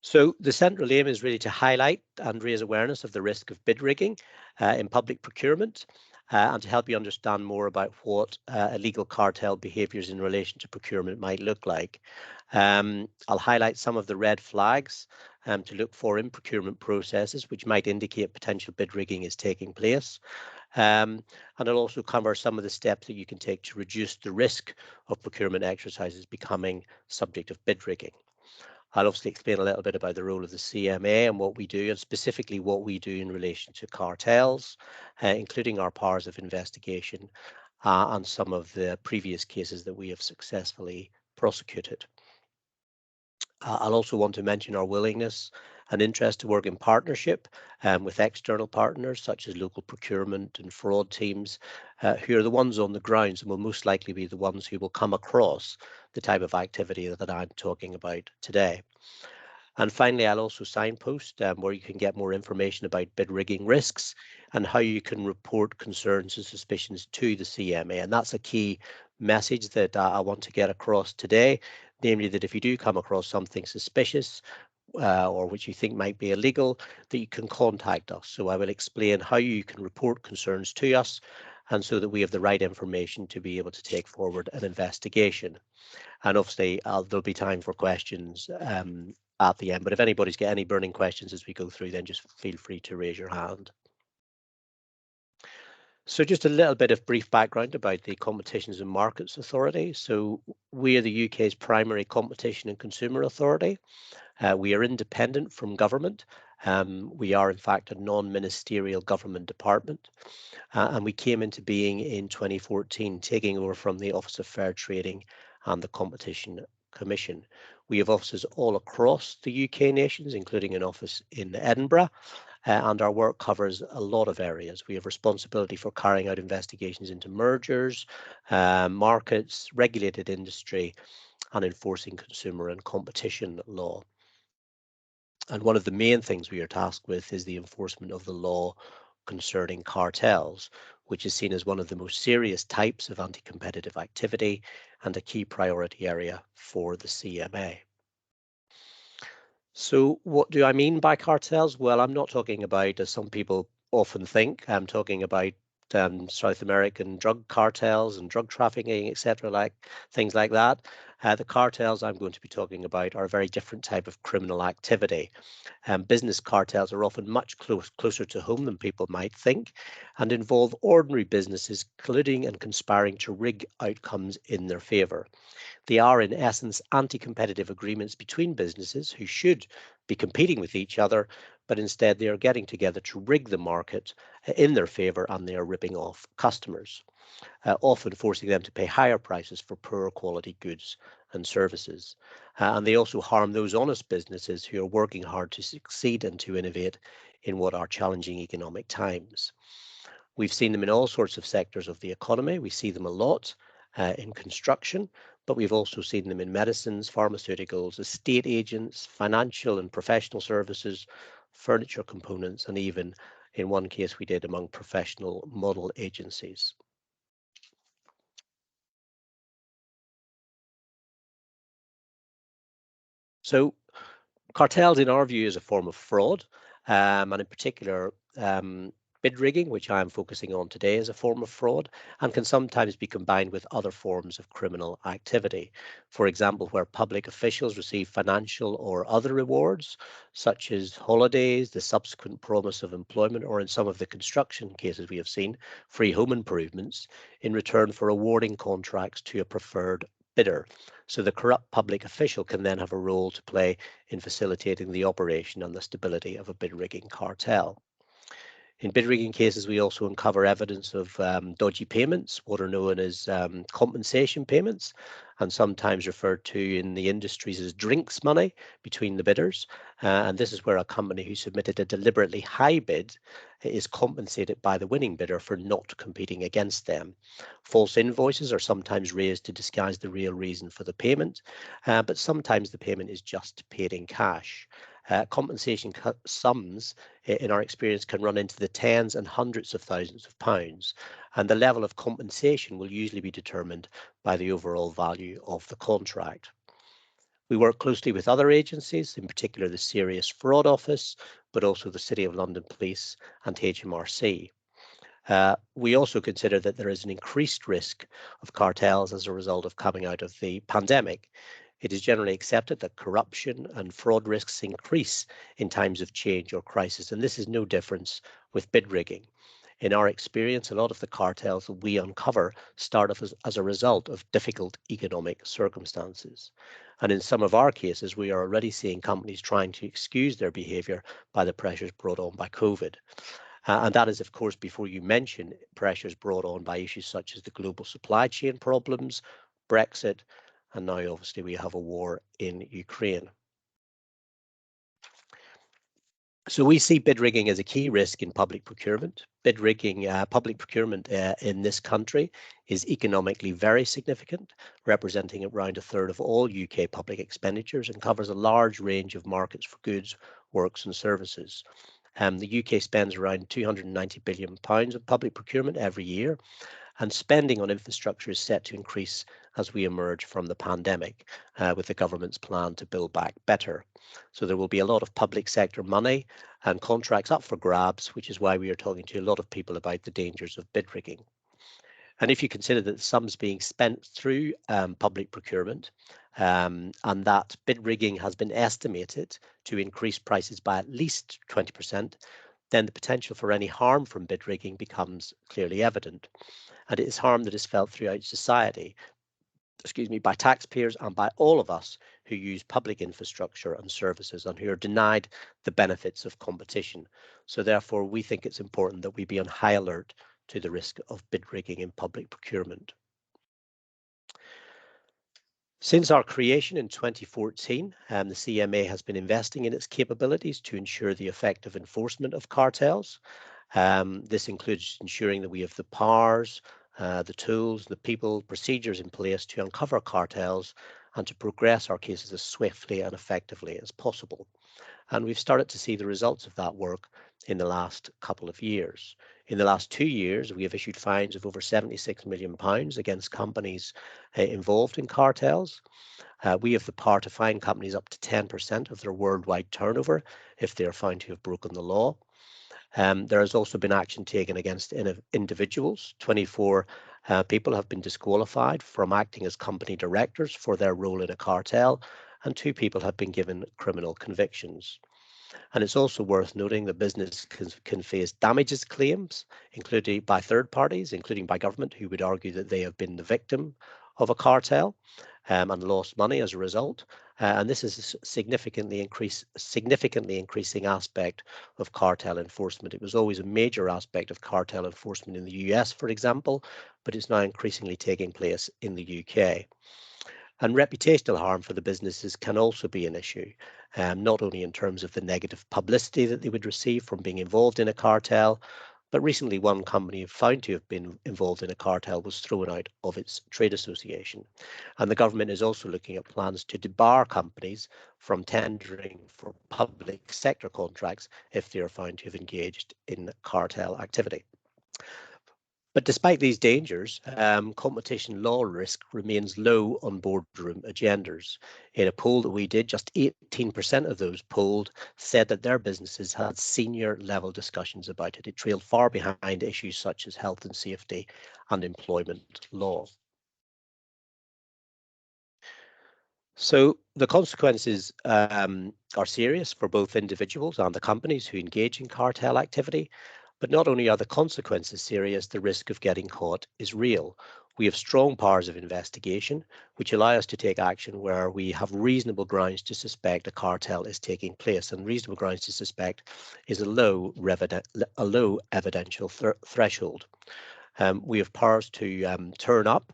So the central aim is really to highlight and raise awareness of the risk of bid rigging in public procurement and to help you understand more about what illegal cartel behaviours in relation to procurement might look like. I'll highlight some of the red flags to look for in procurement processes which might indicate potential bid rigging is taking place. And I'll also cover some of the steps that you can take to reduce the risk of procurement exercises becoming subject of bid rigging. I'll obviously explain a little bit about the role of the CMA and what we do, and specifically what we do in relation to cartels, including our powers of investigation and some of the previous cases that we have successfully prosecuted. I'll also want to mention our willingness and interest to work in partnership with external partners such as local procurement and fraud teams, who are the ones on the grounds and will most likely be the ones who will come across the type of activity that I'm talking about today. And finally, I'll also signpost where you can get more information about bid rigging risks and how you can report concerns and suspicions to the CMA. And that's a key message that I want to get across today, namely that if you do come across something suspicious or which you think might be illegal, that you can contact us. So I will explain how you can report concerns to us and so that we have the right information to be able to take forward an investigation. And obviously, there'll be time for questions at the end. But if anybody's got any burning questions as we go through, then just feel free to raise your hand. So just a little bit of brief background about the Competitions and Markets Authority. So we are the UK's primary competition and consumer authority. We are independent from government. We are, in fact, a non-ministerial government department. And we came into being in 2014, taking over from the Office of Fair Trading and the Competition Commission. We have offices all across the UK nations, including an office in Edinburgh, and our work covers a lot of areas. We have responsibility for carrying out investigations into mergers, markets, regulated industry, and enforcing consumer and competition law. And one of the main things we are tasked with is the enforcement of the law concerning cartels, which is seen as one of the most serious types of anti-competitive activity and a key priority area for the CMA. So what do I mean by cartels? Well, I'm not talking about, as some people often think, I'm talking about South American drug cartels and drug trafficking, etc., like things like that. The cartels I'm going to be talking about are a very different type of criminal activity. Business cartels are often much closer to home than people might think and involve ordinary businesses colluding and conspiring to rig outcomes in their favour. They are, in essence, anti-competitive agreements between businesses who should be competing with each other, but instead they are getting together to rig the market in their favour, and they are ripping off customers, often forcing them to pay higher prices for poorer quality goods and services. And they also harm those honest businesses who are working hard to succeed and to innovate in what are challenging economic times. We've seen them in all sorts of sectors of the economy. We see them a lot in construction, but we've also seen them in medicines, pharmaceuticals, estate agents, financial and professional services, furniture components, and even in one case we did among professional model agencies. So cartels, in our view, is a form of fraud, and in particular, bid rigging, which I'm focusing on today, is a form of fraud and can sometimes be combined with other forms of criminal activity. For example, where public officials receive financial or other rewards, such as holidays, the subsequent promise of employment, or in some of the construction cases we have seen, free home improvements, in return for awarding contracts to a preferred bidder. So the corrupt public official can then have a role to play in facilitating the operation and the stability of a bid rigging cartel. In bid rigging cases, we also uncover evidence of dodgy payments, what are known as compensation payments, and sometimes referred to in the industries as drinks money between the bidders. And this is where a company who submitted a deliberately high bid is compensated by the winning bidder for not competing against them. False invoices are sometimes raised to disguise the real reason for the payment, but sometimes the payment is just paid in cash. Compensation sums, in our experience, can run into the tens and hundreds of thousands of pounds, and the level of compensation will usually be determined by the overall value of the contract. We work closely with other agencies, in particular the Serious Fraud Office, but also the City of London Police and HMRC. We also consider that there is an increased risk of cartels as a result of coming out of the pandemic. It is generally accepted that corruption and fraud risks increase in times of change or crisis, and this is no difference with bid rigging. In our experience, a lot of the cartels that we uncover start off as a result of difficult economic circumstances. And in some of our cases, we are already seeing companies trying to excuse their behaviour by the pressures brought on by COVID. And that is, of course, before you mention pressures brought on by issues such as the global supply chain problems, Brexit, and now obviously we have a war in Ukraine. So we see bid rigging as a key risk in public procurement. Bid rigging, public procurement in this country is economically very significant, representing around a third of all UK public expenditures and covers a large range of markets for goods, works and services. The UK spends around £290 billion on public procurement every year, and spending on infrastructure is set to increase as we emerge from the pandemic, with the government's plan to build back better. So there will be a lot of public sector money and contracts up for grabs, which is why we are talking to a lot of people about the dangers of bid rigging. And if you consider that the sums being spent through public procurement and that bid rigging has been estimated to increase prices by at least 20%, then the potential for any harm from bid rigging becomes clearly evident. And it is harm that is felt throughout society, by taxpayers and by all of us who use public infrastructure and services and who are denied the benefits of competition. So therefore, we think it's important that we be on high alert to the risk of bid rigging in public procurement. Since our creation in 2014, the CMA has been investing in its capabilities to ensure the effective enforcement of cartels. This includes ensuring that we have the powers, the tools, the people, procedures in place to uncover cartels and to progress our cases as swiftly and effectively as possible. And we've started to see the results of that work in the last couple of years. In the last 2 years, we have issued fines of over £76 million against companies involved in cartels. We have the power to fine companies up to 10% of their worldwide turnover if they are found to have broken the law. There has also been action taken against individuals. 24 people have been disqualified from acting as company directors for their role in a cartel, and 2 people have been given criminal convictions. And it's also worth noting that business can face damages claims, including by third parties, including by government, who would argue that they have been the victim of a cartel and lost money as a result. And this is a significantly increasing aspect of cartel enforcement. It was always a major aspect of cartel enforcement in the US, for example, but it's now increasingly taking place in the UK. And reputational harm for the businesses can also be an issue, not only in terms of the negative publicity that they would receive from being involved in a cartel, but recently one company found to have been involved in a cartel was thrown out of its trade association. And the government is also looking at plans to debar companies from tendering for public sector contracts if they are found to have engaged in cartel activity. But despite these dangers, competition law risk remains low on boardroom agendas. In a poll that we did, just 18% of those polled said that their businesses had senior level discussions about it. It trailed far behind issues such as health and safety and employment law. So the consequences are serious for both individuals and the companies who engage in cartel activity. But not only are the consequences serious, the risk of getting caught is real. We have strong powers of investigation, which allow us to take action where we have reasonable grounds to suspect a cartel is taking place. And reasonable grounds to suspect is a low evidential threshold. We have powers to turn up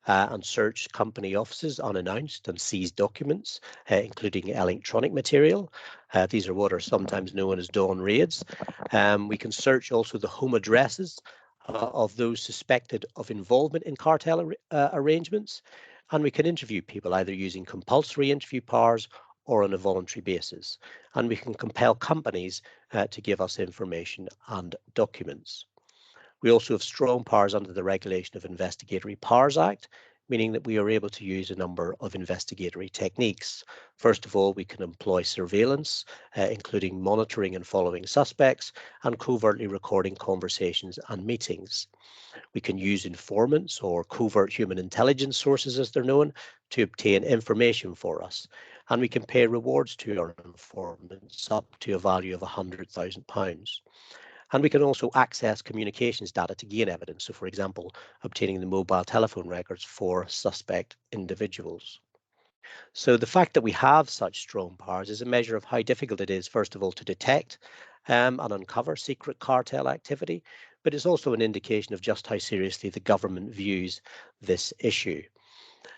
and search company offices unannounced and seize documents, including electronic material. These are what are sometimes known as dawn raids. We can search also the home addresses of those suspected of involvement in cartel arrangements, and we can interview people either using compulsory interview powers or on a voluntary basis. And we can compel companies to give us information and documents. We also have strong powers under the Regulation of Investigatory Powers Act, meaning that we are able to use a number of investigatory techniques. First of all, we can employ surveillance, including monitoring and following suspects, and covertly recording conversations and meetings. We can use informants or covert human intelligence sources, as they're known, to obtain information for us. And we can pay rewards to our informants up to a value of £100,000. And we can also access communications data to gain evidence. So, for example, obtaining the mobile telephone records for suspect individuals. So the fact that we have such strong powers is a measure of how difficult it is, first of all, to detect and uncover secret cartel activity, but it's also an indication of just how seriously the government views this issue.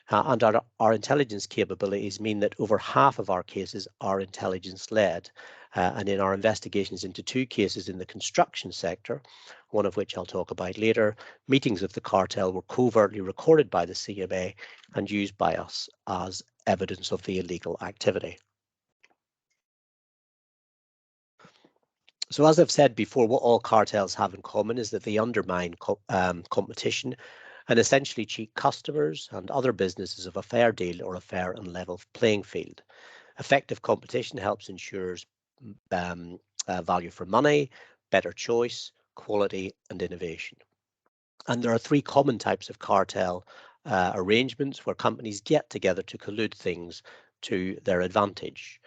And our intelligence capabilities mean that over half of our cases are intelligence led. And in our investigations into 2 cases in the construction sector, one of which I'll talk about later, meetings of the cartel were covertly recorded by the CMA and used by us as evidence of the illegal activity. So as I've said before, what all cartels have in common is that they undermine competition and essentially cheat customers and other businesses of a fair deal or a fair and level playing field. Effective competition helps ensures value for money, better choice, quality and innovation. And there are 3 common types of cartel arrangements where companies get together to collude things to their advantage.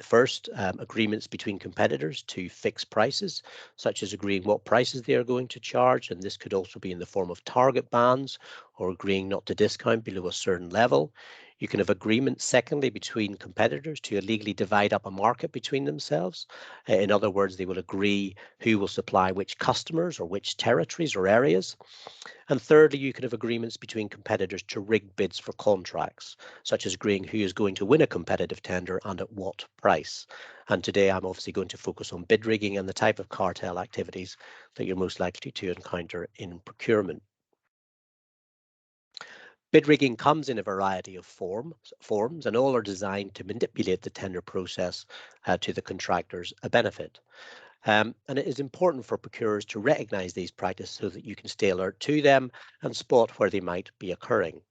First, agreements between competitors to fix prices, such as agreeing what prices they are going to charge, and this could also be in the form of target bands or agreeing not to discount below a certain level. You can have agreements, secondly, between competitors to illegally divide up a market between themselves. In other words, they will agree who will supply which customers or which territories or areas. And thirdly, you can have agreements between competitors to rig bids for contracts, such as agreeing who is going to win a competitive tender and at what price. And today I'm obviously going to focus on bid rigging and the type of cartel activities that you're most likely to encounter in procurement. Bid rigging comes in a variety of forms, and all are designed to manipulate the tender process to the contractor's benefit. And it is important for procurers to recognise these practices so that you can stay alert to them and spot where they might be occurring.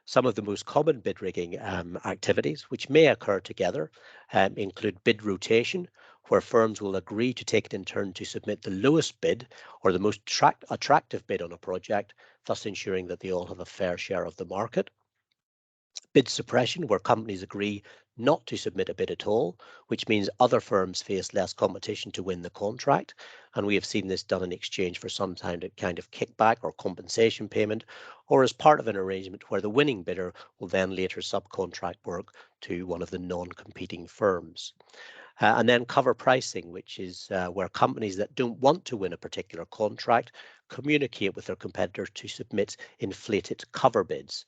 Some of the most common bid rigging activities, which may occur together, include bid rotation, where firms will agree to take it in turn to submit the lowest bid or the most attractive bid on a project, thus ensuring that they all have a fair share of the market. Bid suppression, where companies agree not to submit a bid at all, which means other firms face less competition to win the contract. And we have seen this done in exchange for some kind of kickback or compensation payment, or as part of an arrangement where the winning bidder will then later subcontract work to one of the non-competing firms. And then cover pricing, which is where companies that don't want to win a particular contract communicate with their competitors to submit inflated cover bids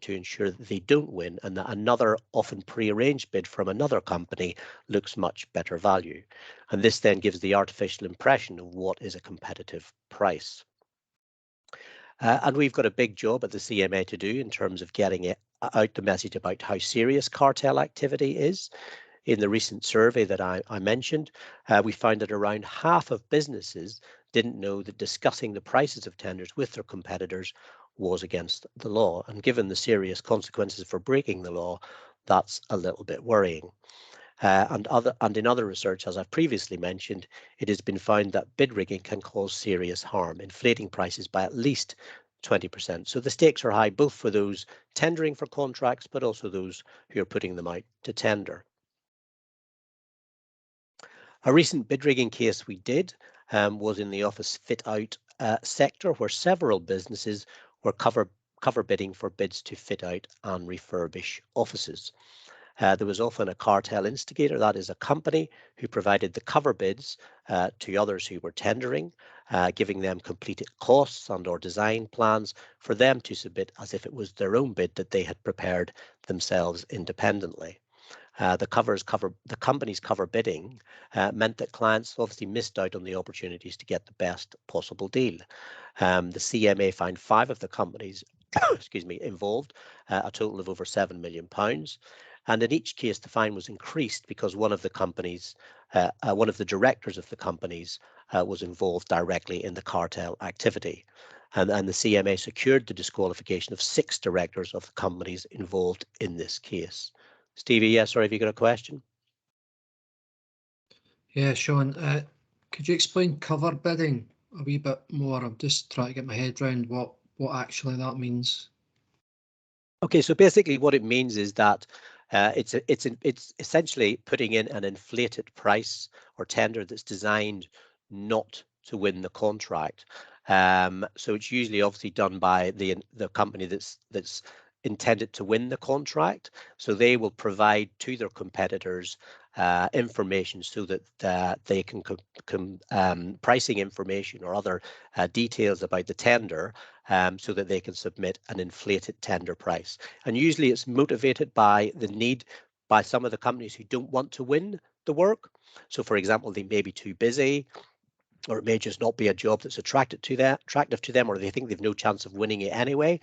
to ensure that they don't win and that another often pre-arranged bid from another company looks much better value. And this then gives the artificial impression of what is a competitive price. And we've got a big job at the CMA to do in terms of getting it out the message about how serious cartel activity is. In the recent survey that I mentioned, we found that around half of businesses didn't know that discussing the prices of tenders with their competitors was against the law. And given the serious consequences for breaking the law, that's a little bit worrying. And in other research, as I've previously mentioned, it has been found that bid rigging can cause serious harm, inflating prices by at least 20%. So the stakes are high, both for those tendering for contracts, but also those who are putting them out to tender. A recent bid rigging case we did was in the office fit out sector, where several businesses were cover bidding for bids to fit out and refurbish offices. There was often a cartel instigator, that is a company who provided the cover bids to others who were tendering, giving them completed costs and or design plans for them to submit as if it was their own bid that they had prepared themselves independently. The company's cover bidding meant that clients obviously missed out on the opportunities to get the best possible deal. The CMA found 5 of the companies excuse me, involved, a total of over £7 million. And in each case, the fine was increased because one of the directors of the companies was involved directly in the cartel activity. and the CMA secured the disqualification of 6 directors of the companies involved in this case. Stevie, yes, sorry, have you got a question? Yeah, Sean, could you explain cover bidding a wee bit more? I'm just trying to get my head around what actually that means. Okay, so basically what it means is that it's essentially putting in an inflated price or tender that's designed not to win the contract. So it's usually obviously done by the company that's intended to win the contract. So they will provide to their competitors information so that they can pricing information or other details about the tender, so that they can submit an inflated tender price. And usually it's motivated by the need by some of the companies who don't want to win the work. So for example, they may be too busy, or it may just not be a job that's attractive to them, or they think they've no chance of winning it anyway.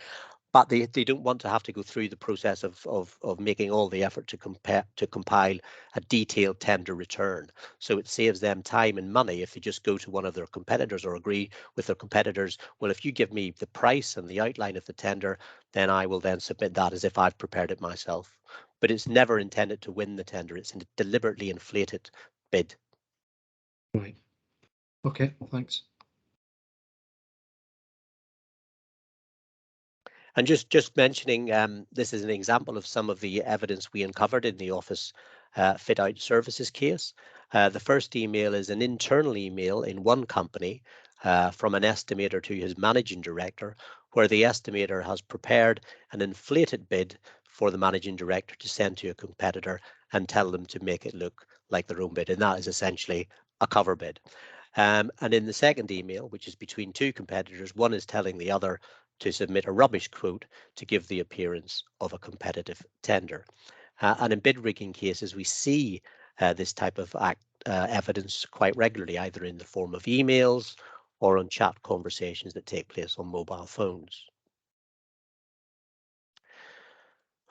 But they don't want to have to go through the process of making all the effort to compile a detailed tender return. So it saves them time and money if they just go to one of their competitors or agree with their competitors, well, if you give me the price and the outline of the tender, then I will then submit that as if I've prepared it myself. But it's never intended to win the tender. It's a deliberately inflated bid. Right. Okay, thanks. And just mentioning, this is an example of some of the evidence we uncovered in the office fit out services case. The first email is an internal email in one company from an estimator to his managing director, where the estimator has prepared an inflated bid for the managing director to send to a competitor and tell them to make it look like their own bid. And that is essentially a cover bid. And in the second email, which is between 2 competitors, one is telling the other to submit a rubbish quote to give the appearance of a competitive tender. And in bid rigging cases, we see this type of evidence quite regularly, either in the form of emails or on chat conversations that take place on mobile phones.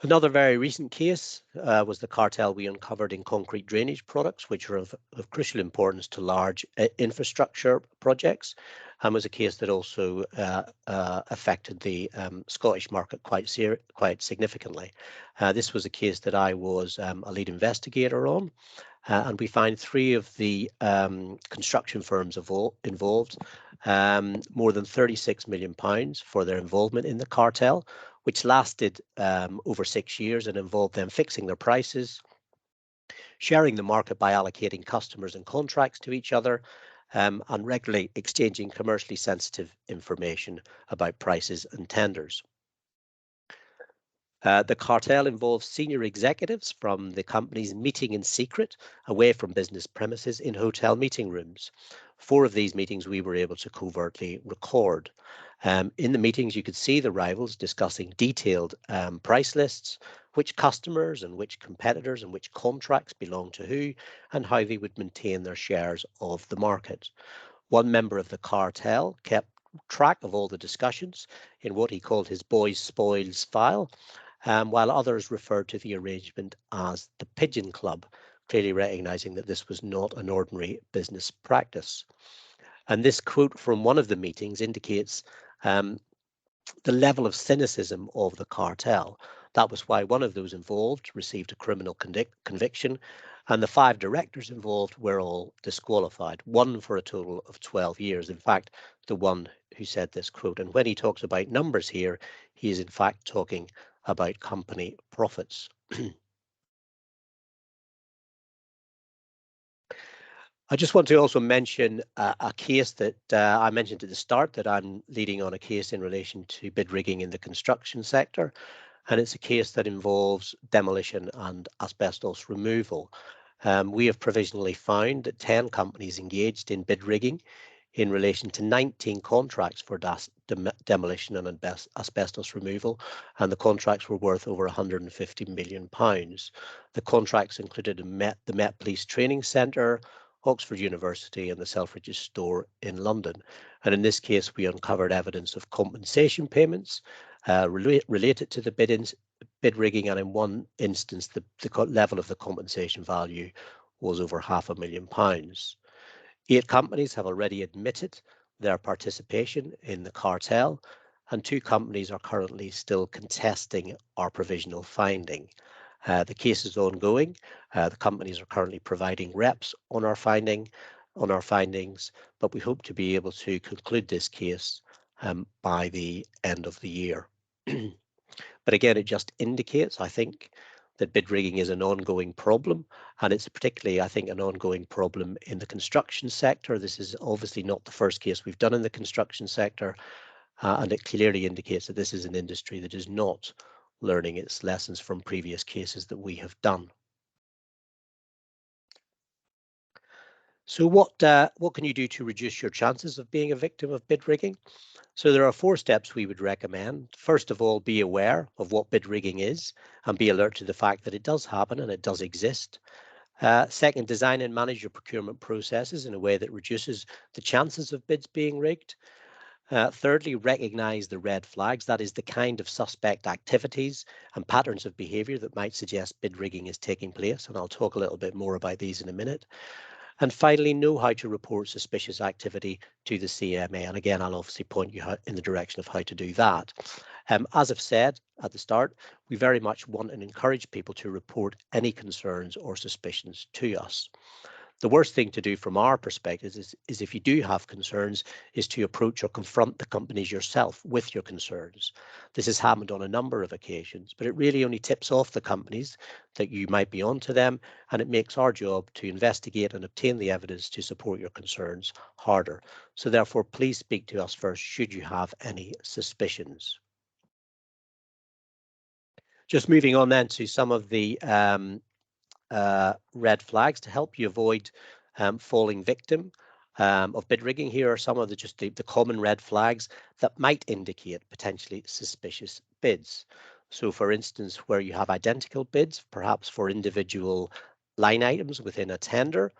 Another very recent case was the cartel we uncovered in concrete drainage products, which are of crucial importance to large infrastructure projects, and was a case that also affected the Scottish market quite significantly. This was a case that I was a lead investigator on, and we find 3 of the construction firms involved more than £36 million for their involvement in the cartel, which lasted over 6 years and involved them fixing their prices, sharing the market by allocating customers and contracts to each other, and regularly exchanging commercially sensitive information about prices and tenders. The cartel involves senior executives from the companies meeting in secret, away from business premises, in hotel meeting rooms. 4 of these meetings we were able to covertly record. In the meetings, you could see the rivals discussing detailed price lists, which customers and which competitors and which contracts belong to who, and how they would maintain their shares of the market. One member of the cartel kept track of all the discussions in what he called his boys' spoils file, while others referred to the arrangement as the Pigeon Club, clearly recognising that this was not an ordinary business practice. And this quote from one of the meetings indicates the level of cynicism of the cartel. That was why one of those involved received a criminal conviction, and the 5 directors involved were all disqualified, one for a total of 12 years. In fact, the one who said this quote, and when he talks about numbers here, he is in fact talking about company profits. I just want to also mention a case that I mentioned at the start, that I'm leading on a case in relation to bid rigging in the construction sector. And it's a case that involves demolition and asbestos removal. We have provisionally found that 10 companies engaged in bid rigging in relation to 19 contracts for demolition and asbestos removal, and the contracts were worth over £150 million. The contracts included the Met Police Training Centre, Oxford University, and the Selfridges store in London. And in this case, we uncovered evidence of compensation payments related to the bid rigging, and in one instance, the level of the compensation value was over £500,000. 8 companies have already admitted their participation in the cartel, and 2 companies are currently still contesting our provisional finding. The case is ongoing. The companies are currently providing reps on our findings, but we hope to be able to conclude this case by the end of the year. But again, it just indicates, I think, that bid rigging is an ongoing problem, and it's particularly, I think, an ongoing problem in the construction sector. This is obviously not the first case we've done in the construction sector, and it clearly indicates that this is an industry that is not learning its lessons from previous cases that we have done. So what can you do to reduce your chances of being a victim of bid rigging? So there are 4 steps we would recommend. First of all, be aware of what bid rigging is and be alert to the fact that it does happen and it does exist. Second, design and manage your procurement processes in a way that reduces the chances of bids being rigged. Thirdly, recognize the red flags, that is the kind of suspect activities and patterns of behaviour that might suggest bid rigging is taking place, and I'll talk a little bit more about these in a minute. And finally, know how to report suspicious activity to the CMA. And again, I'll obviously point you in the direction of how to do that. As I've said at the start, we very much want and encourage people to report any concerns or suspicions to us. The worst thing to do from our perspective is if you do have concerns, is to approach or confront the companies yourself with your concerns. This has happened on a number of occasions, but it really only tips off the companies that you might be onto them, and it makes our job to investigate and obtain the evidence to support your concerns harder. So therefore, please speak to us first should you have any suspicions. Just moving on then to some of the red flags to help you avoid falling victim of bid rigging. Here are some of the common red flags that might indicate potentially suspicious bids. So for instance, where you have identical bids, perhaps for individual line items within a tender,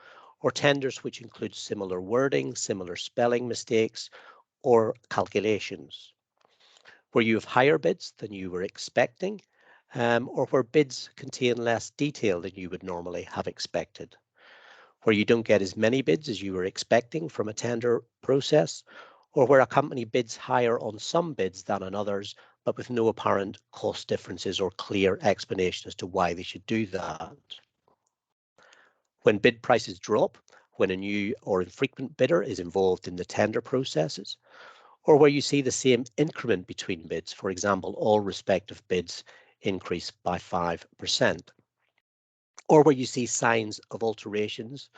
or tenders which include similar wording, similar spelling mistakes, or calculations. Where you have higher bids than you were expecting, or where bids contain less detail than you would normally have expected, where you don't get as many bids as you were expecting from a tender process, or where a company bids higher on some bids than on others, but with no apparent cost differences or clear explanation as to why they should do that. When bid prices drop, when a new or infrequent bidder is involved in the tender processes, or where you see the same increment between bids, for example, all respective bids increase by 5%, or where you see signs of alterations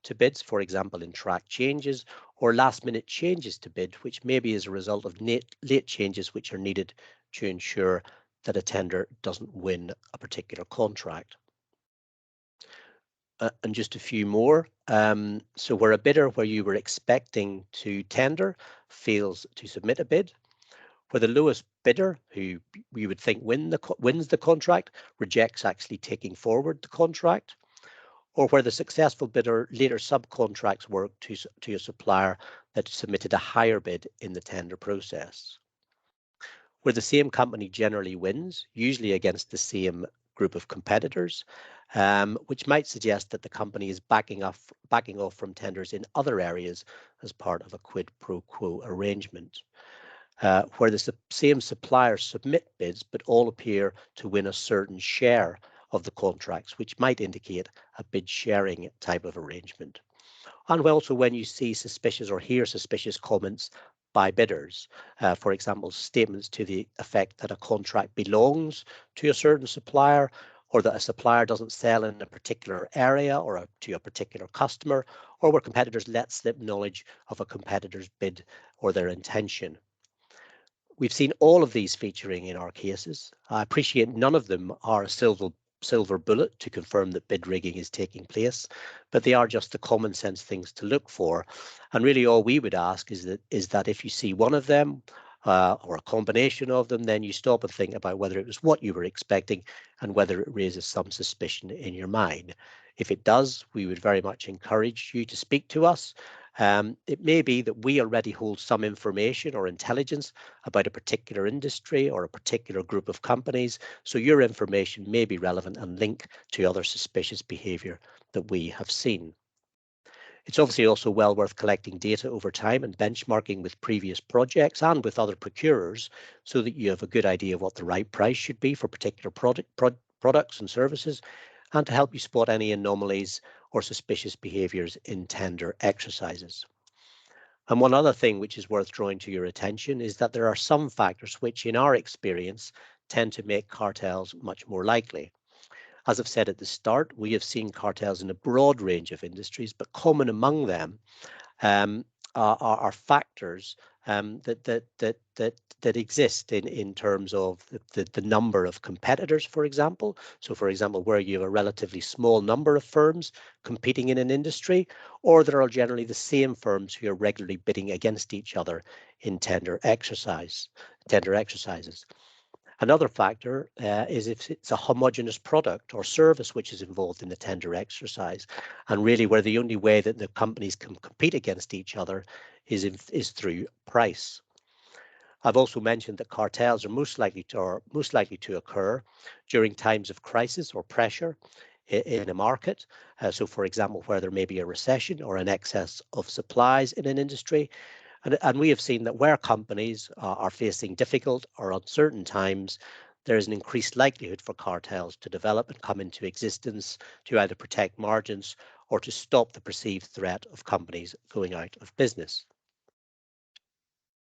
to bids, for example, in track changes or last minute changes to bid, which may be as a result of late changes which are needed to ensure that a tender doesn't win a particular contract. And just a few more. So where a bidder where you were expecting to tender fails to submit a bid, where the lowest bidder, who we would think wins the contract, rejects actually taking forward the contract, or where the successful bidder later subcontracts work to a supplier that submitted a higher bid in the tender process. Where the same company generally wins, usually against the same group of competitors, which might suggest that the company is backing off from tenders in other areas as part of a quid pro quo arrangement. Where the same suppliers submit bids, but all appear to win a certain share of the contracts, which might indicate a bid sharing type of arrangement. And also when you see suspicious or hear suspicious comments by bidders, for example, statements to the effect that a contract belongs to a certain supplier, or that a supplier doesn't sell in a particular area or to a particular customer, or where competitors let slip knowledge of a competitor's bid or their intention. We've seen all of these featuring in our cases. I appreciate none of them are a silver bullet to confirm that bid rigging is taking place, but they are just the common sense things to look for. And really all we would ask is that if you see one of them or a combination of them, then you stop and think about whether it was what you were expecting and whether it raises some suspicion in your mind. If it does, we would very much encourage you to speak to us. It may be that we already hold some information or intelligence about a particular industry or a particular group of companies, so your information may be relevant and link to other suspicious behaviour that we have seen. It's obviously also well worth collecting data over time and benchmarking with previous projects and with other procurers so that you have a good idea of what the right price should be for particular products and services, and to help you spot any anomalies or suspicious behaviours in tender exercises. And one other thing which is worth drawing to your attention is that there are some factors which, in our experience, tend to make cartels much more likely. As I've said at the start, we have seen cartels in a broad range of industries, but common among them um, are factors that exist in terms of the number of competitors, for example. So, for example, where you have a relatively small number of firms competing in an industry, or there are generally the same firms who are regularly bidding against each other in tender exercises. Another factor is if it's a homogeneous product or service which is involved in the tender exercise, and really where the only way that the companies can compete against each other is through price. I've also mentioned that cartels are most likely to occur during times of crisis or pressure in a market. So, for example, where there may be a recession or an excess of supplies in an industry, and we have seen that where companies are facing difficult or uncertain times, there is an increased likelihood for cartels to develop and come into existence to either protect margins or to stop the perceived threat of companies going out of business.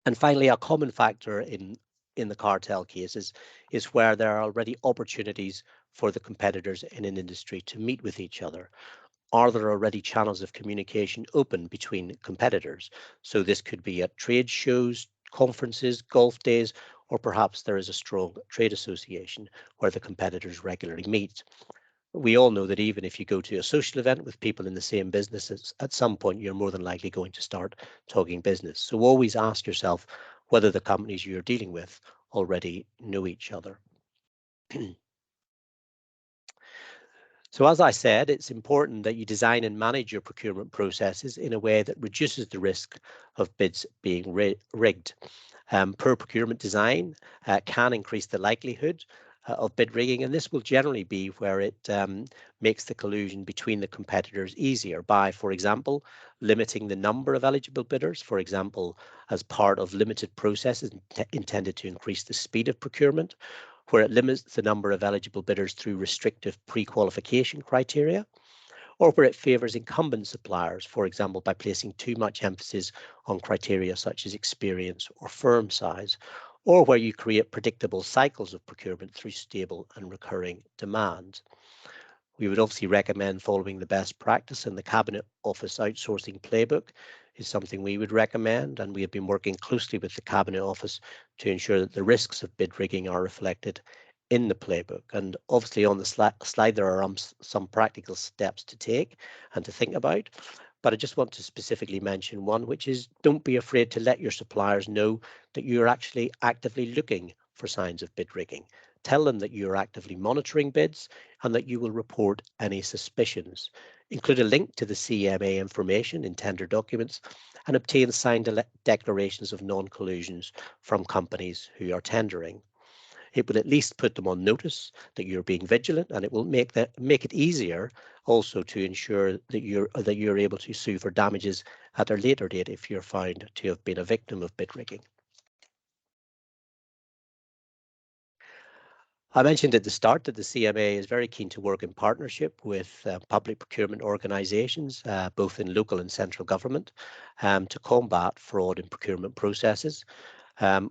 And finally, a common factor in the cartel cases is where there are already opportunities for the competitors in an industry to meet with each other. Are there already channels of communication open between competitors? So this could be at trade shows, conferences, golf days, or perhaps there is a strong trade association where the competitors regularly meet. We all know that even if you go to a social event with people in the same businesses, at some point you're more than likely going to start talking business. So always ask yourself whether the companies you're dealing with already know each other. So as I said, it's important that you design and manage your procurement processes in a way that reduces the risk of bids being rigged. Poor procurement design can increase the likelihood of bid rigging, and this will generally be where it makes the collusion between the competitors easier by, for example, limiting the number of eligible bidders, for example, as part of limited processes intended to increase the speed of procurement, where it limits the number of eligible bidders through restrictive pre-qualification criteria, or where it favours incumbent suppliers, for example, by placing too much emphasis on criteria such as experience or firm size, or where you create predictable cycles of procurement through stable and recurring demand. We would obviously recommend following the best practice, and the Cabinet Office outsourcing playbook is something we would recommend, and we have been working closely with the Cabinet Office to ensure that the risks of bid rigging are reflected in the playbook. And obviously on the slide there are some practical steps to take and to think about, but I just want to specifically mention one, which is don't be afraid to let your suppliers know that you're actually actively looking for signs of bid rigging. Tell them that you're actively monitoring bids and that you will report any suspicions. Include a link to the CMA information in tender documents and obtain signed declarations of non-collusions from companies who are tendering. It will at least put them on notice that you're being vigilant, and it will make it easier also to ensure that you're able to sue for damages at a later date if you're found to have been a victim of bid rigging. I mentioned at the start that the CMA is very keen to work in partnership with public procurement organisations, both in local and central government, to combat fraud in procurement processes.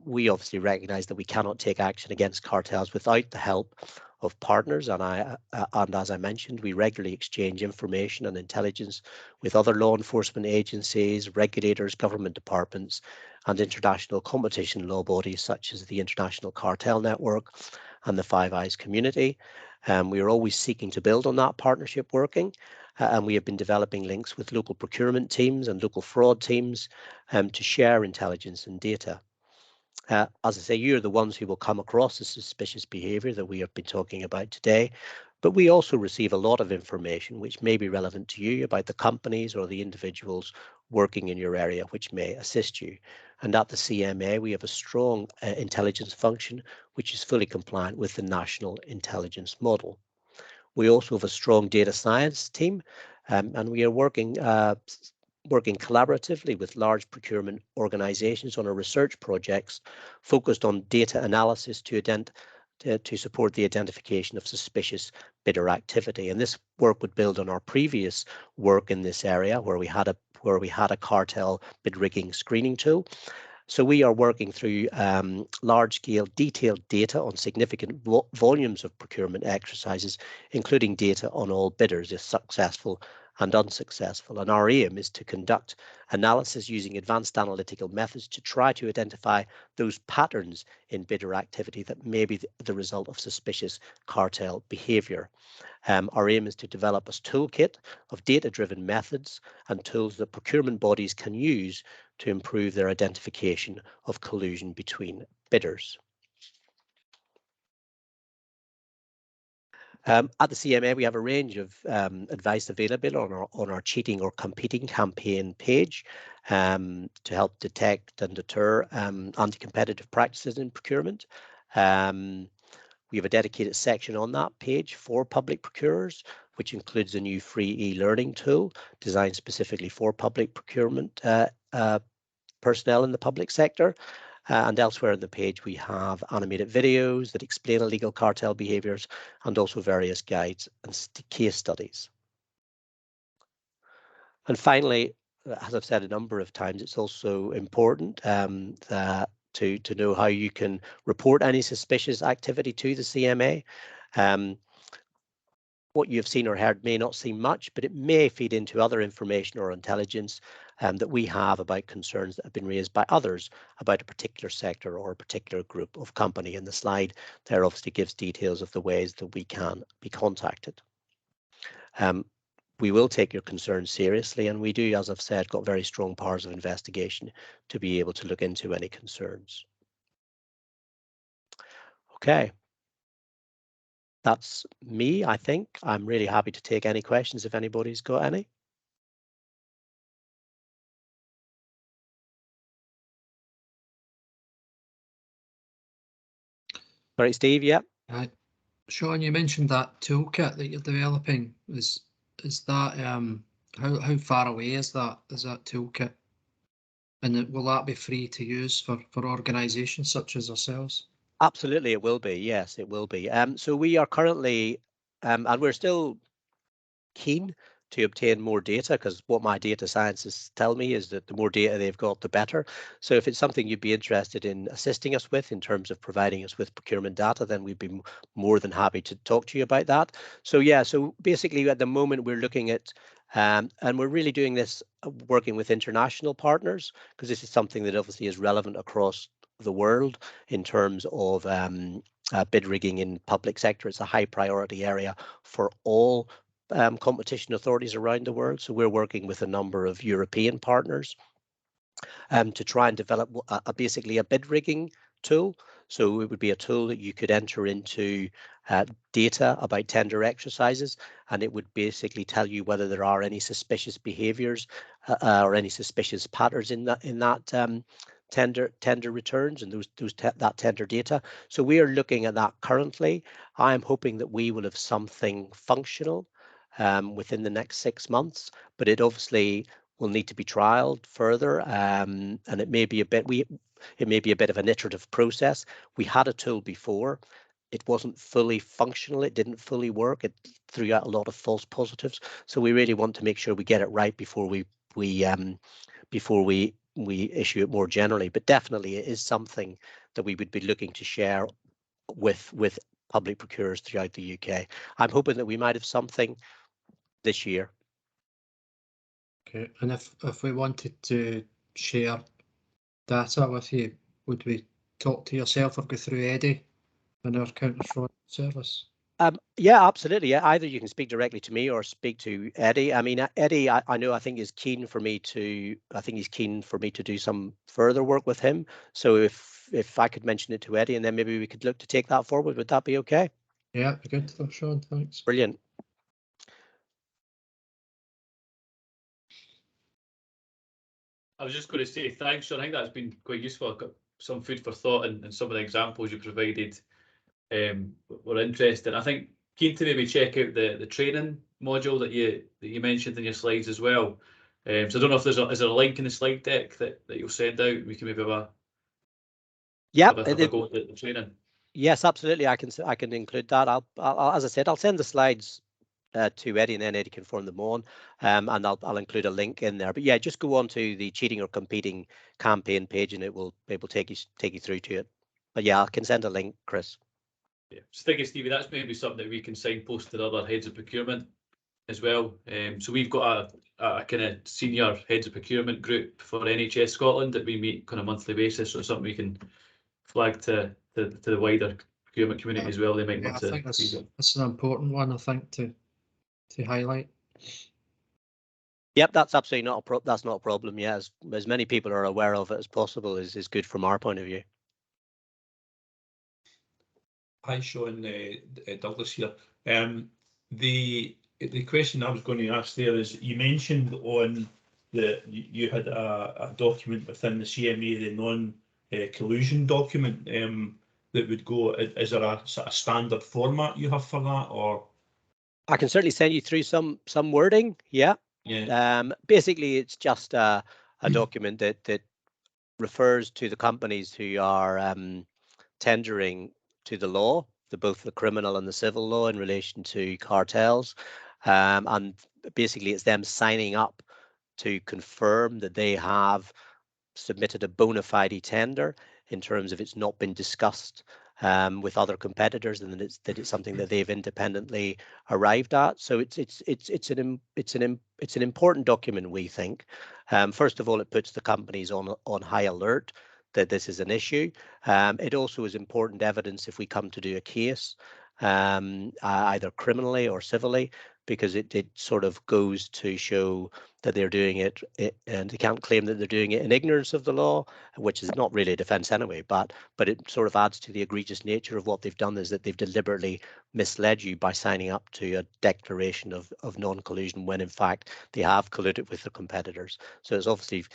We obviously recognise that we cannot take action against cartels without the help of partners, and as I mentioned, we regularly exchange information and intelligence with other law enforcement agencies, regulators, government departments, and international competition law bodies such as the International Cartel Network and the Five Eyes community. We are always seeking to build on that partnership working, and we have been developing links with local procurement teams and local fraud teams to share intelligence and data. As I say, you're the ones who will come across the suspicious behaviour that we have been talking about today, but we also receive a lot of information which may be relevant to you about the companies or the individuals working in your area which may assist you. And at the CMA, we have a strong intelligence function which is fully compliant with the National Intelligence Model. We also have a strong data science team And we are working collaboratively with large procurement organizations on our research projects focused on data analysis to support the identification of suspicious bidder activity. And this work would build on our previous work in this area where we had a cartel bid rigging screening tool. So we are working through large-scale detailed data on significant volumes of procurement exercises, including data on all bidders, if successful and unsuccessful. And our aim is to conduct analysis using advanced analytical methods to try to identify those patterns in bidder activity that may be the result of suspicious cartel behaviour. Our aim is to develop a toolkit of data-driven methods and tools that procurement bodies can use to improve their identification of collusion between bidders. At the CMA, we have a range of advice available on our cheating or competing campaign page to help detect and deter anti-competitive practices in procurement. We have a dedicated section on that page for public procurers, which includes a new free e-learning tool designed specifically for public procurement personnel in the public sector. And elsewhere on the page, we have animated videos that explain illegal cartel behaviours and also various guides and case studies. And finally, as I've said a number of times, it's also important to know how you can report any suspicious activity to the CMA. What you've seen or heard may not seem much, but it may feed into other information or intelligence that we have about concerns that have been raised by others about a particular sector or a particular group of company. And the slide there obviously gives details of the ways that we can be contacted. We will take your concerns seriously, and we do, as I've said, got very strong powers of investigation to be able to look into any concerns. Okay. That's me, I think. I'm really happy to take any questions if anybody's got any. Sorry, Steve, yeah. Sean, you mentioned that toolkit that you're developing. Is that how far away is that toolkit? And will that be free to use for organisations such as ourselves? Absolutely, it will be. Yes, it will be. So we are currently, and we're still keen to obtain more data, because what my data scientists tell me is that the more data they've got, the better. So if it's something you'd be interested in assisting us with in terms of providing us with procurement data, then we'd be more than happy to talk to you about that. So yeah, so basically at the moment we're looking at, and we're really doing this working with international partners, because this is something that obviously is relevant across the world in terms of bid rigging in public sector. It's a high priority area for all competition authorities around the world. So we're working with a number of European partners to try and develop basically a bid rigging tool. So it would be a tool that you could enter into data about tender exercises, and it would basically tell you whether there are any suspicious behaviours or any suspicious patterns in that tender returns and that tender data. So we are looking at that currently. I am hoping that we will have something functional within the next 6 months, but it obviously will need to be trialed further, and it may be a bit of an iterative process. We had a tool before. It wasn't fully functional. It didn't fully work. It threw out a lot of false positives. So we really want to make sure we get it right before we issue it more generally. But definitely, it is something that we would be looking to share with public procurers throughout the UK. I'm hoping that we might have something this year. Okay, and if we wanted to share data with you, would we talk to yourself or go through Eddie in our counter fraud service? Yeah, absolutely. Yeah, either you can speak directly to me or speak to Eddie. I mean, Eddie, I know, I think he's keen for me to do some further work with him. So if I could mention it to Eddie, and then maybe we could look to take that forward, would that be okay? Yeah, be good, Sean. Thanks. Brilliant. I was just going to say thanks, Sean. I think that's been quite useful. I've got some food for thought, and some of the examples you provided were interesting. I think keen to maybe check out the training module that you mentioned in your slides as well. So I don't know if is there a link in the slide deck that you'll send out. We can maybe have a go at the training. Yes, absolutely. I can include that. I'll as I said, I'll send the slides to Eddie, and then Eddie can form them on, and I'll include a link in there. But yeah, just go on to the cheating or competing campaign page, and it will take you through to it. But yeah, I can send a link, Chris. Yeah, so thank you, Stevie. That's maybe something that we can signpost to the other heads of procurement as well. So we've got a kind of senior heads of procurement group for NHS Scotland that we meet on a monthly basis, so something we can flag to the wider procurement community as well. They might want to. I think that's an important one, I think, to highlight. Yep, that's absolutely not a problem. Yeah, as many people are aware of it as possible is good from our point of view. Hi, Sean, Douglas here. The question I was going to ask there is, you mentioned on you had a document within the CMA, the non-collusion document, that would go. Is there a sort of standard format you have for that, or? I can certainly send you through some wording. Yeah. Yeah. Basically, it's just a document that refers to the companies who are tendering to the law, both the criminal and the civil law in relation to cartels, and basically it's them signing up to confirm that they have submitted a bona fide tender in terms of it's not been discussed with other competitors, and that it's something that they've independently arrived at. So it's an important document, we think. First of all, it puts the companies on high alert that this is an issue. It also is important evidence if we come to do a case, either criminally or civilly, because it sort of goes to show that they're doing it, and they can't claim that they're doing it in ignorance of the law, which is not really a defence anyway, but it sort of adds to the egregious nature of what they've done, is that they've deliberately misled you by signing up to a declaration of non-collusion when in fact they have colluded with their competitors. So it's obviously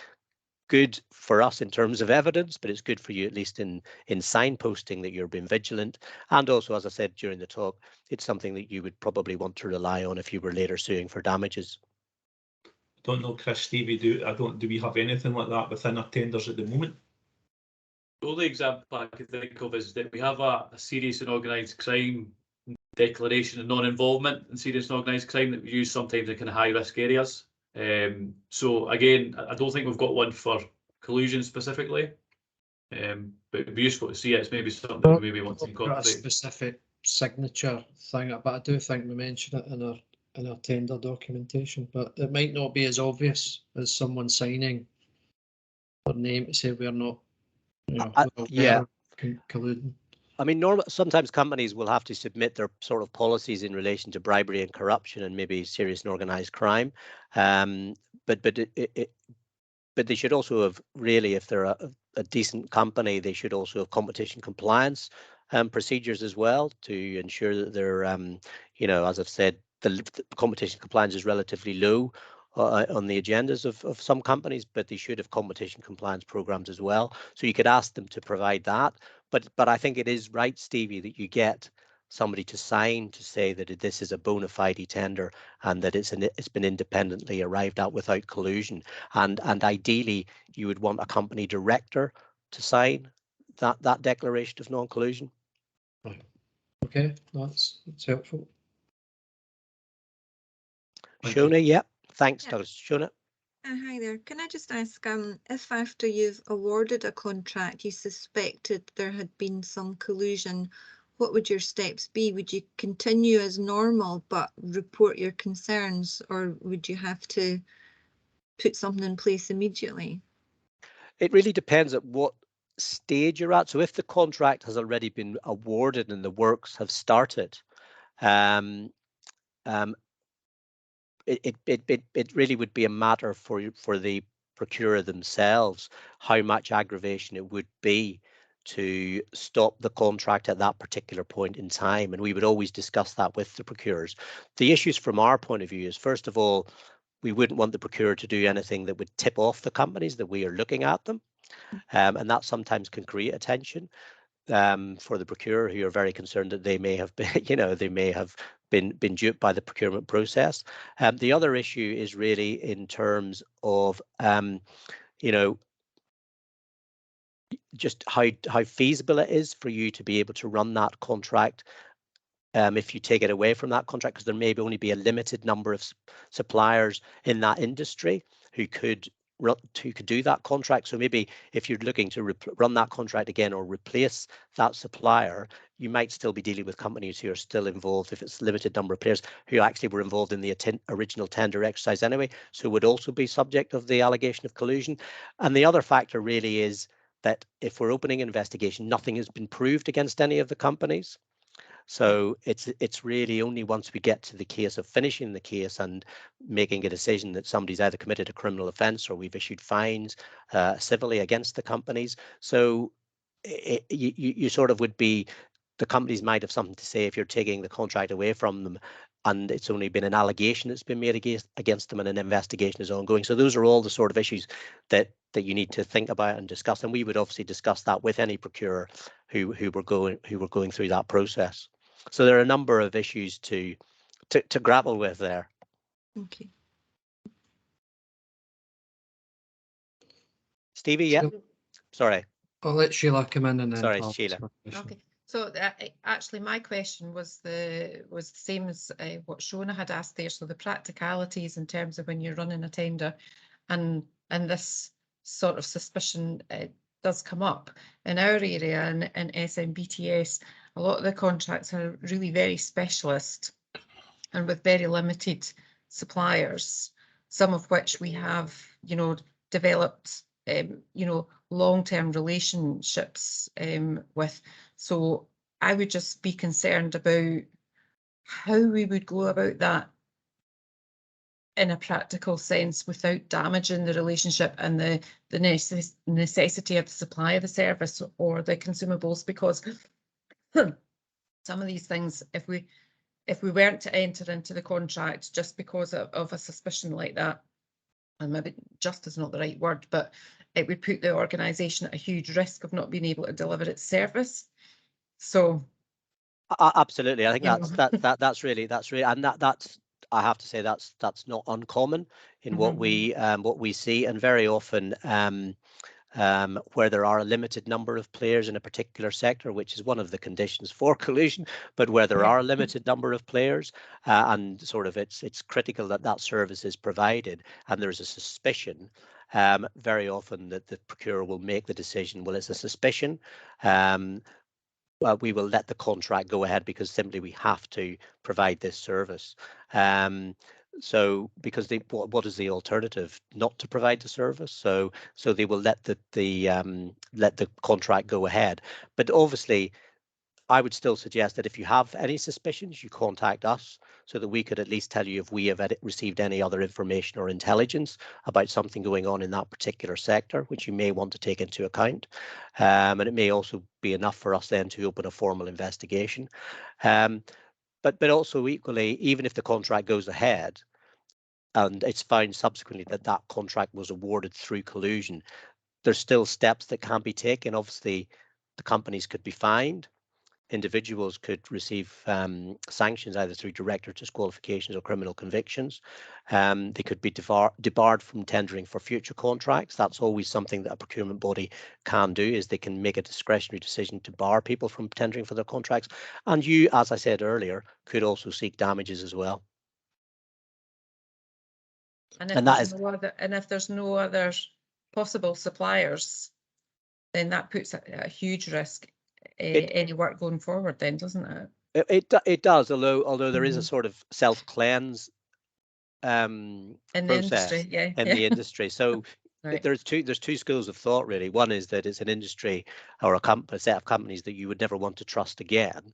good for us in terms of evidence, but it's good for you at least in signposting that you're being vigilant. And also, as I said during the talk, it's something that you would probably want to rely on if you were later suing for damages. Don't know, Chris, Stevie, do we have anything like that within our tenders at the moment? The only example I can think of is that we have a serious and organised crime declaration of non-involvement in serious and organised crime that we use sometimes in kind of high risk areas. So again, I don't think we've got one for collusion specifically, but it'd be useful to see it. It's maybe something that we maybe want to incorporate. A specific signature thing, but I do think we mention it in our tender documentation, but it might not be as obvious as someone signing their name to say we're not, colluding. I mean, sometimes companies will have to submit their sort of policies in relation to bribery and corruption and maybe serious and organised crime, but they should also have, really, if they're a decent company, they should also have competition compliance procedures as well to ensure that they're, as I've said, the competition compliance is relatively low on the agendas of some companies, but they should have competition compliance programs as well. So you could ask them to provide that. But I think it is right, Stevie, that you get somebody to sign to say that this is a bona fide tender and that it's been independently arrived at without collusion. And ideally, you would want a company director to sign that declaration of non-collusion. Right. Okay, that's helpful. Shona, yeah. Thanks, Douglas. Shona. Hi there. Can I just ask, if after you've awarded a contract, you suspected there had been some collusion, what would your steps be? Would you continue as normal but report your concerns, or would you have to put something in place immediately? It really depends at what stage you're at. So if the contract has already been awarded and the works have started, it really would be a matter for the procurer themselves how much aggravation it would be to stop the contract at that particular point in time, and we would always discuss that with the procurers. The issues from our point of view is, first of all, we wouldn't want the procurer to do anything that would tip off the companies that we are looking at them, and that sometimes can create a tension. for the procurer, who are very concerned that they may have been, they may have been duped by the procurement process. The other issue is really in terms of, just how feasible it is for you to be able to run that contract if you take it away from that contract, because there may only be a limited number of suppliers in that industry who could do that contract. So maybe if you're looking to run that contract again or replace that supplier, you might still be dealing with companies who are still involved, if it's a limited number of players who actually were involved in the original tender exercise anyway, so would also be subject of the allegation of collusion. And the other factor really is that if we're opening an investigation, nothing has been proved against any of the companies. So it's really only once we get to the case of finishing the case and making a decision that somebody's either committed a criminal offence or we've issued fines civilly against the companies. So you sort of would be, the companies might have something to say if you're taking the contract away from them and it's only been an allegation that's been made against them and an investigation is ongoing. So those are all the sort of issues that you need to think about and discuss. And we would obviously discuss that with any procurer who were going through that process. So there are a number of issues to grapple with there. Okay. Stevie, yeah. Sorry. I'll let Sheila come in and then. Sorry, Sheila. Okay. So actually, my question was the same as what Shona had asked there. So the practicalities in terms of when you're running a tender, and this sort of suspicion does come up in our area in SMBTS. A lot of the contracts are really very specialist and with very limited suppliers, some of which we have, developed, long-term relationships with. So I would just be concerned about how we would go about that in a practical sense without damaging the relationship and the necessity of the supply of the service or the consumables, because some of these things, if we weren't to enter into the contract just because of a suspicion like that, and maybe just is not the right word, but it would put the organisation at a huge risk of not being able to deliver its service. So absolutely, I think that's really, and that's, I have to say, that's not uncommon in what we see, and very often where there are a limited number of players in a particular sector, which is one of the conditions for collusion, but where there are a limited number of players and sort of it's critical that service is provided, and there's a suspicion, very often that the procurer will make the decision, well, it's a suspicion, well, we will let the contract go ahead because simply we have to provide this service. So because what is the alternative? Not to provide the service. So they will let the contract go ahead. But obviously, I would still suggest that if you have any suspicions, you contact us so that we could at least tell you if we have received any other information or intelligence about something going on in that particular sector, which you may want to take into account. And it may also be enough for us then to open a formal investigation. But also equally, even if the contract goes ahead and it's found subsequently that that contract was awarded through collusion, there's still steps that can be taken. Obviously, the companies could be fined. Individuals could receive sanctions either through direct or disqualifications or criminal convictions. They could be debarred from tendering for future contracts. That's always something that a procurement body can do, is they can make a discretionary decision to bar people from tendering for their contracts. And you, as I said earlier, could also seek damages as well. And if there's no other possible suppliers, then that puts a huge risk any work going forward, then, doesn't it? It does, although there is a sort of self-cleanse in the process industry, in the industry. So right. there's two schools of thought, really. One is that it's an industry or a set of companies that you would never want to trust again,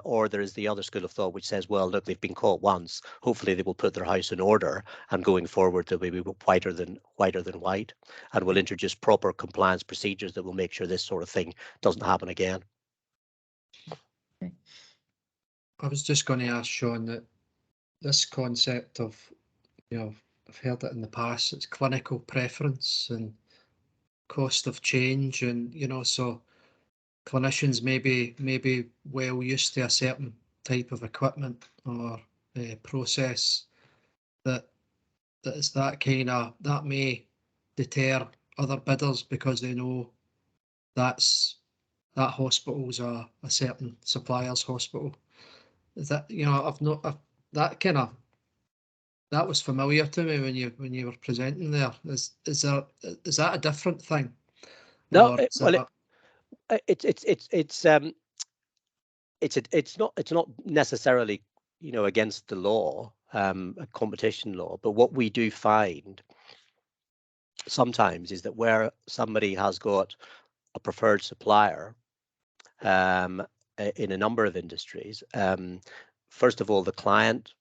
or there is the other school of thought which says, well, look, they've been caught once, hopefully they will put their house in order, and going forward they'll be whiter than white, and will introduce proper compliance procedures that will make sure this sort of thing doesn't happen again. I was just going to ask Sean that this concept of, I've heard it in the past, it's clinical preference and cost of change, and so clinicians maybe well used to a certain type of equipment or process that it's that that may deter other bidders because they know that hospital's a certain supplier's hospital. Is that, you know, that was familiar to me when you were presenting there. Is that a different thing? No, Or it's not necessarily, you know, against the law, a competition law, but what we do find sometimes is that where somebody has got a preferred supplier in a number of industries, first of all, the client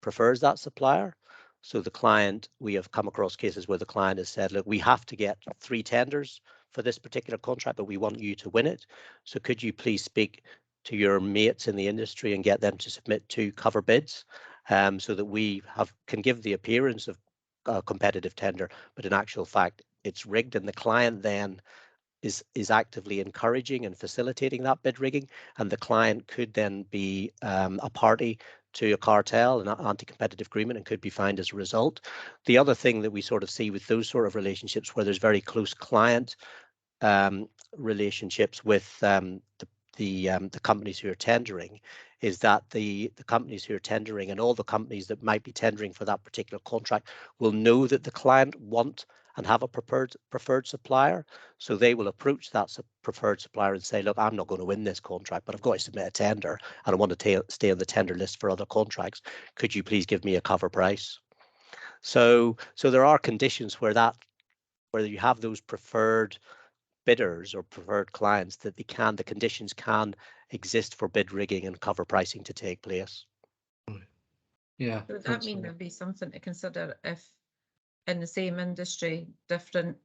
prefers that supplier. So the client, we have come across cases where the client has said, look, we have to get 3 tenders for this particular contract, but we want you to win it. So could you please speak to your mates in the industry and get them to submit 2 cover bids, so that we can give the appearance of a competitive tender, but in actual fact, it's rigged, and the client then is actively encouraging and facilitating that bid rigging, and the client could then be a party to a cartel, an anti-competitive agreement, and could be fined as a result. The other thing that we sort of see with those sort of relationships where there's very close client relationships with the companies who are tendering is that the companies who are tendering and all the companies that might be tendering for that particular contract will know that the client want and have a preferred supplier. So they will approach that preferred supplier and say, look, I'm not going to win this contract, but I've got to submit a tender and I want to stay on the tender list for other contracts. Could you please give me a cover price? So there are conditions where you have those preferred bidders or preferred clients that the conditions can exist for bid rigging and cover pricing to take place. Yeah. Would that mean there'd be something to consider if in the same industry, different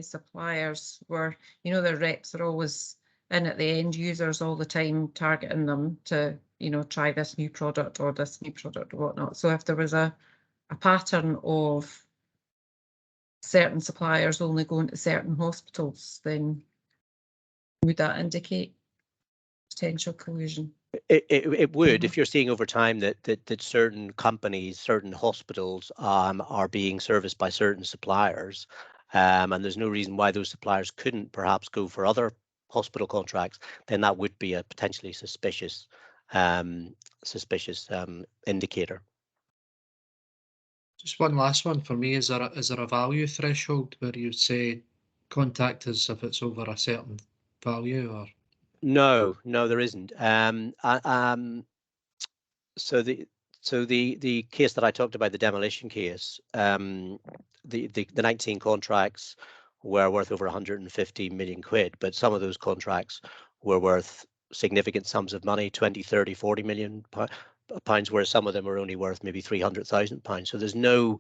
suppliers were, you know, their reps are always in at the end users all the time, targeting them to, you know, try this new product or this new product or whatnot. So if there was a pattern of certain suppliers only going to certain hospitals, then would that indicate potential collusion? It would, if you're seeing over time that certain companies, certain hospitals are being serviced by certain suppliers, and there's no reason why those suppliers couldn't perhaps go for other hospital contracts, then that would be a potentially suspicious indicator. Just one last one for me. Is there a value threshold where you say contact us if it's over a certain value, or? No, there isn't. So the case that I talked about, the demolition case, the 19 contracts were worth over 150 million quid, but some of those contracts were worth significant sums of money, 20, 30, 40 million pounds, whereas some of them are only worth maybe 300,000 pounds. So there's no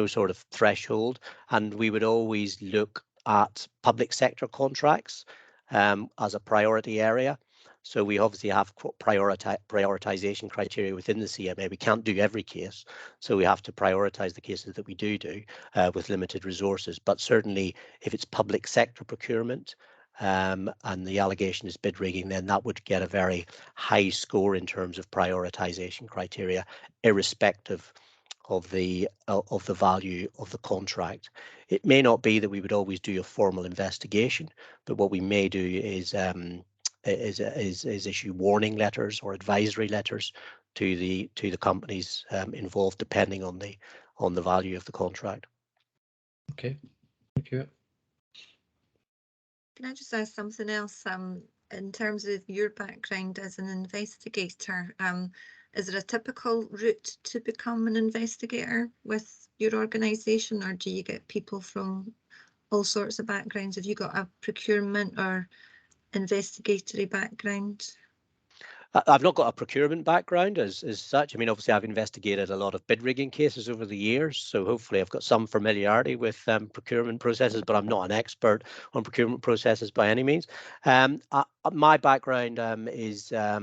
sort of threshold, and we would always look at public sector contracts as a priority area. So we obviously have prioritization criteria within the CMA. We can't do every case, so we have to prioritize the cases that we do with limited resources. But certainly, if it's public sector procurement and the allegation is bid rigging, then that would get a very high score in terms of prioritization criteria, irrespective of the value of the contract. It may not be that we would always do a formal investigation, but what we may do is issue warning letters or advisory letters to the companies involved, depending on the value of the contract. Okay, thank you. Can I just ask something else? In terms of your background as an investigator, is there a typical route to become an investigator with your organisation, or do you get people from all sorts of backgrounds? Have you got a procurement or investigatory background? I've not got a procurement background as such. I mean, obviously, I've investigated a lot of bid rigging cases over the years, so hopefully I've got some familiarity with procurement processes, but I'm not an expert on procurement processes by any means. My background is, I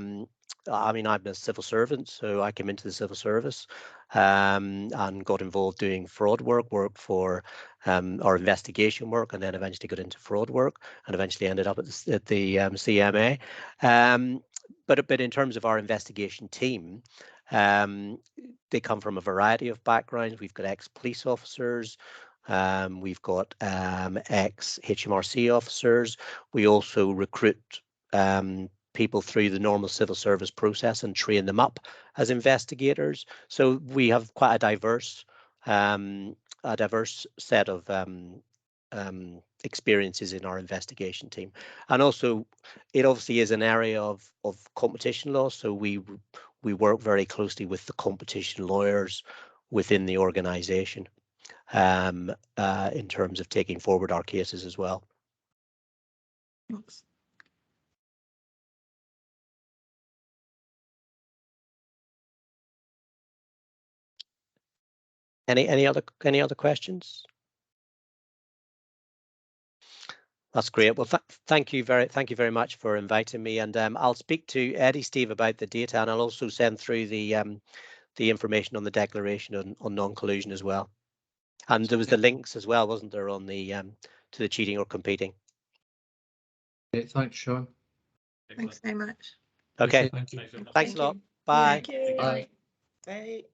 mean, I'm a civil servant, so I came into the civil service and got involved doing fraud work for our investigation work, and then eventually got into fraud work, and eventually ended up at the CMA. But in terms of our investigation team, they come from a variety of backgrounds. We've got ex-police officers, we've got ex-HMRC officers. We also recruit people through the normal civil service process and train them up as investigators. So we have quite a diverse set of experiences in our investigation team. And also, it obviously is an area of competition law, so we work very closely with the competition lawyers within the organisation in terms of taking forward our cases as well. Thanks. Any other questions? That's great. Well, thank you very much for inviting me, and I'll speak to Eddie, Steve, about the data, and I'll also send through the information on the declaration on non-collusion as well. And there was the links as well, wasn't there, on the to the cheating or competing? Okay, thanks, Sean. Thanks very much. Okay. Thank you. Thanks a lot. Bye. Thank you. Bye. Bye.